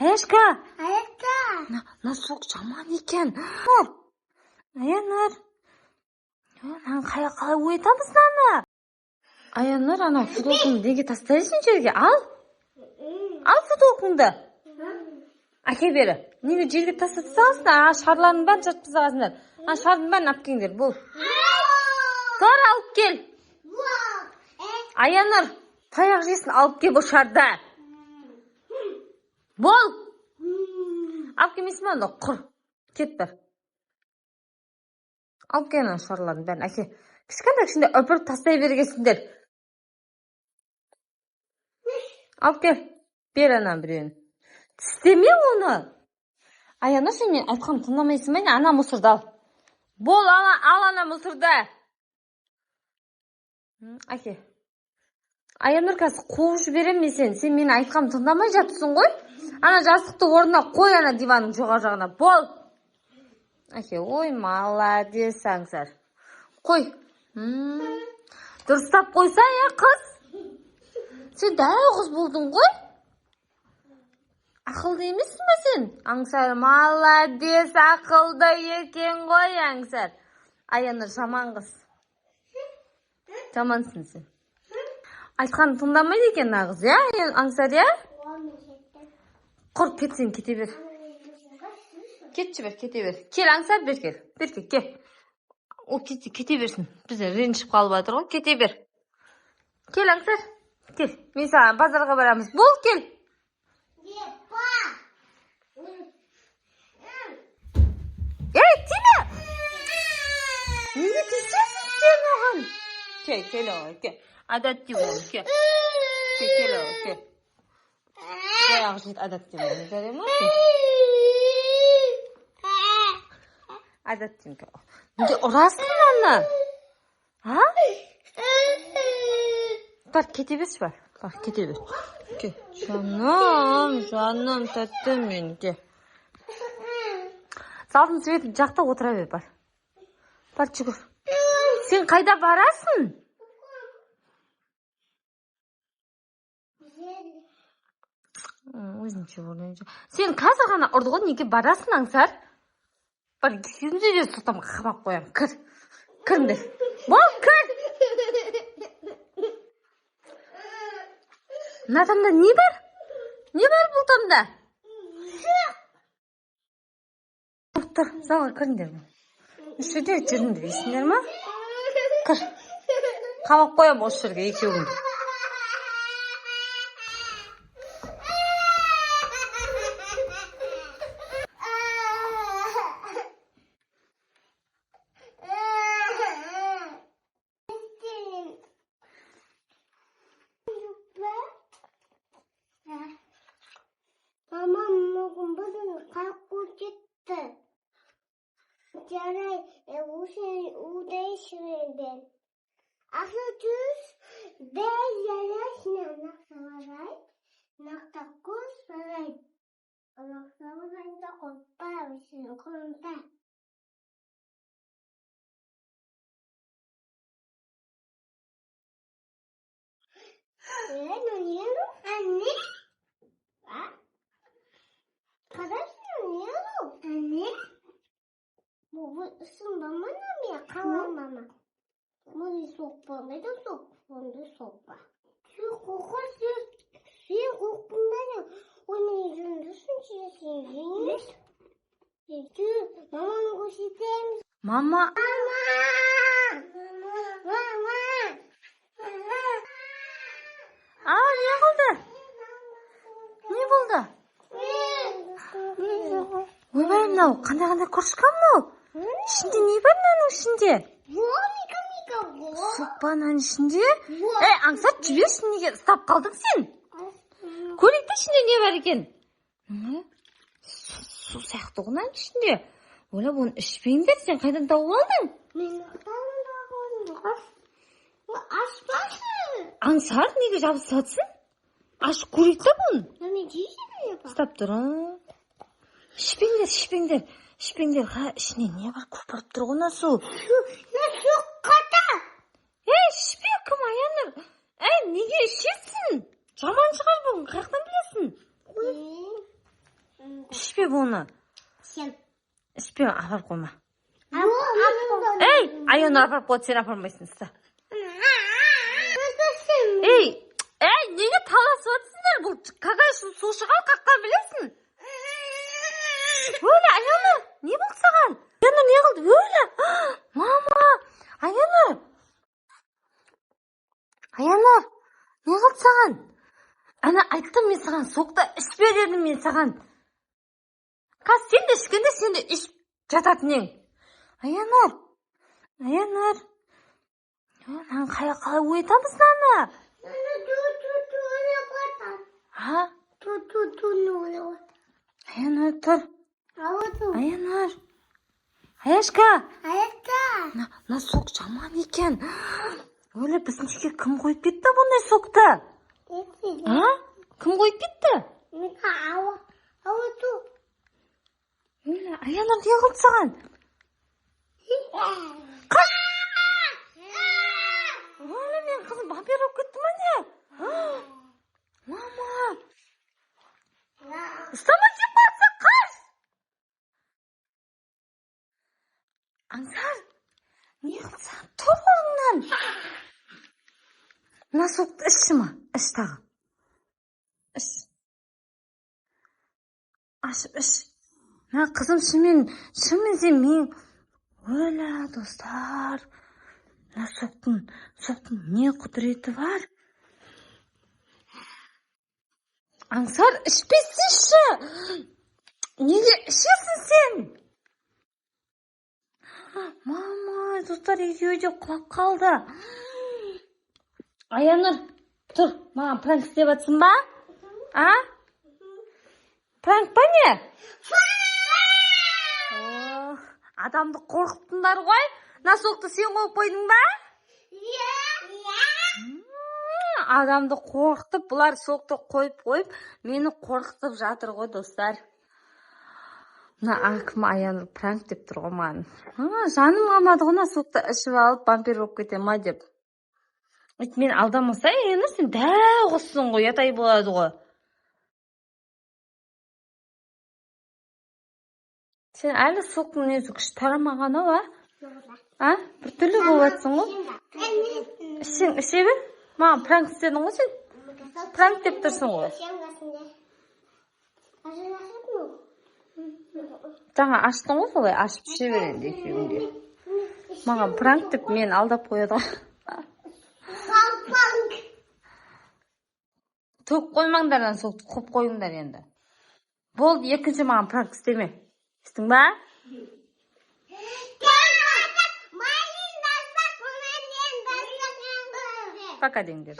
Аяшка. Аяшка. Насуq жаман екен. Аянар. Қалай оятамыз наны? Аянар, ана футболкаңды неге тастайсың жерге? Ал футболкаңды. Әке бері. Неге жерге тастап тастағансыңдар? Шарлардың бәрін жыртып тастағансыңдар. Шардың бәрін алып келіңдер. Бол. Тұр, алып кел. Аянар, таяқ жейсің, алып кел бұл шарды. Бол. Алып келмейсің бе? Құр. Кет бір. Алып келін шарлардың бәрін. Әке, кішкентай өпіріп тастай бергесіңдер. Алып кел. Бер анам біреуін. Тістеме оны. Аянар, сен мен айтқанымды тыңдамайсың ба? Ана мұсырды ал. Бол, ал ана мұсырды. Әке. Аянар, қазір қуып жіберем мен сен. Сен мені айтқанымды тыңдамай жатырсың ғой? Ана жастықты орнына қой, ана диванның жоғары жағына. Бол. Әке, ой, молодец аңсар. Қой. Дұрыстап қойса, қыз. Сен дәу қыз болдың ғой? Ақылды емессің бе сен? Аңсар, молодец, ақылды екен ғой, аңсар. Аянар, жаман қыз. Жамансың сен. Айтқанын тыңдамайды екен нағыз, я? Аңсар, я? Құр кетсең, кете бер. Кетші бер, кете бер. Кел, аңсар, бер кел. Бер кел, кел. О, кете берсін. Біздер ренжіп қалып жатыр ғой, кете бер. Кел, аңсар. Кел, мен саған базарға барамыз. Бол, кел. Ей, тиме! Неге тисесің сен оған? Кел оған, кел. Адат деп оған, кел. Кел оған, кел. Баяғы жігіт адат деп оған, жарай ма? Адат деп оған. Неге ұрасың аны? Бар, кете берші бар. Бар, кете бер. Кел. Жаным, тәттім мен, кел. Залдың светі жақта отыра бер, бар. Бар, жүгір. Сен қайда барасың? Өзінше орнайынша. Сен қазір ғана ұрды ғой, неге барасың аңсар? Бар, кезінде де сұқтам қамап қоям. Кір. Кіріңдер. Бол, кір. Мына тамда не бар? Не бар бұл тамда? Тұр, залға кіріңдер. Үшеде жүріңдер, есіңдер ма? Кір. Қамап қоям осы жерге екеуіңді. Жарай, удайшыден. Ақсы түз, бәй жарайшына нақсаларай, нақтақыз сарай. Нақталарайда қоппай өшін құрымда. Нұнелу, әне? Қарашын нұнелу, әне? Bu ısınma mı ya kalamama. Bunu sopa ne de sopa ne sopa. Şu kokusu şey kokundan ya. Onu yüzündüsün çiğnesin. Şu mamanın koşuyken. Mama. Aa ne oldu? Ne oldu? Ой, мынау қандай көршікан мұ? Ішінде не бар мынаның ішінде? Супа мынаның ішінде? Аңсап жіберші, неге ұстап қалдың сен? Көрейік те ішінде не бар екен? Су сияқты ғой мынаның ішінде. Ойлап оны ішпеңдер, сен қайдан тауып алдың? Мен тауып. Ашпашы. Аңсар, неге жабысып жатсың? Ашып көрейік те бұны. Мен жейші. Ұстап тұр. Ішпеңдер. Ішіне не бар, көпіріп тұр ғына су. Су қата. Ішпе, кім Аянар? Неге ішесің? Жаман шығар бұл, қаяқтан білесің? оны. Сен. Ішпе, апарып қойма. Yok. Ей, Айонур апарып қойды, сен апармайсың. Ей, неге таласып отырсыңдар? Бұл какай су шығар, қаққан білесің? Өлі, Айонур, не болды саған? Айонур, не қылды? Өлі, мама, Айонур, не қылды саған? Ана айттым мен саған, соқта ішпе дедім мен саған. Қаз, сен де ішкенде, сен де ішіп жататын ең. Айонур, маған қалай оятамыз наны? Ha? Ayonur, tur. Ayonur. Ayashka. Na sok жаман екен. Өлі біздің жерге кім қойып кетті бұндай соқты? Кім қойып кетті? Өлі, Ayonur не қылды саған? Қаш! Өлі, мен қызым вампир болып кетті ма не? Мама! Ұстама деп қалса қаш! Аңсар, не қылсаң? Тұр орнынан! Мына соқты ішші ма? Іш тағы. Іш. Ашып іш. Мына қызым шынымен сен мен... Өлі, достар. Мына соқтың не құдіреті бар? Аңсар, ішпесінші! Неге ішесің сен? Мама, достар, екеуі де құлап қалды. Айонур, тұр, маған пранк істеп жатсың ба? Пранк па не? Адамды қорқыттыңдар ғой? Насоқты сен қойып қойдың ба? Адамды қорқытып, бұлар соқты қойып, мені қорқытып жатыр ғой, достар. Мына акым Айонур пранк деп тұр ғой маған. Жаным қалмады ғой, соқты ішіп алып, вампир болып кете ма деп. Мен алдамаса, Айонур, сен дәу қосың ғой, ятай болады ғой. Сен әлі соқтың өзі күш тарамаған ау, бір түрлі болып жатсың ғой. Іше бер? Маған пранк істедің ғой сен? Пранк деп тұрсың ғой. Жаңа аштың ғой солай, ашып іше берейін де екеуіңде. Маған пранк деп мен алдап қояды ғой. Тоқ қоймаңдардан соқты, қоп қойыңдар енді. Болды, екінші маған пранк істеме. Істің ба? Пока деңдер.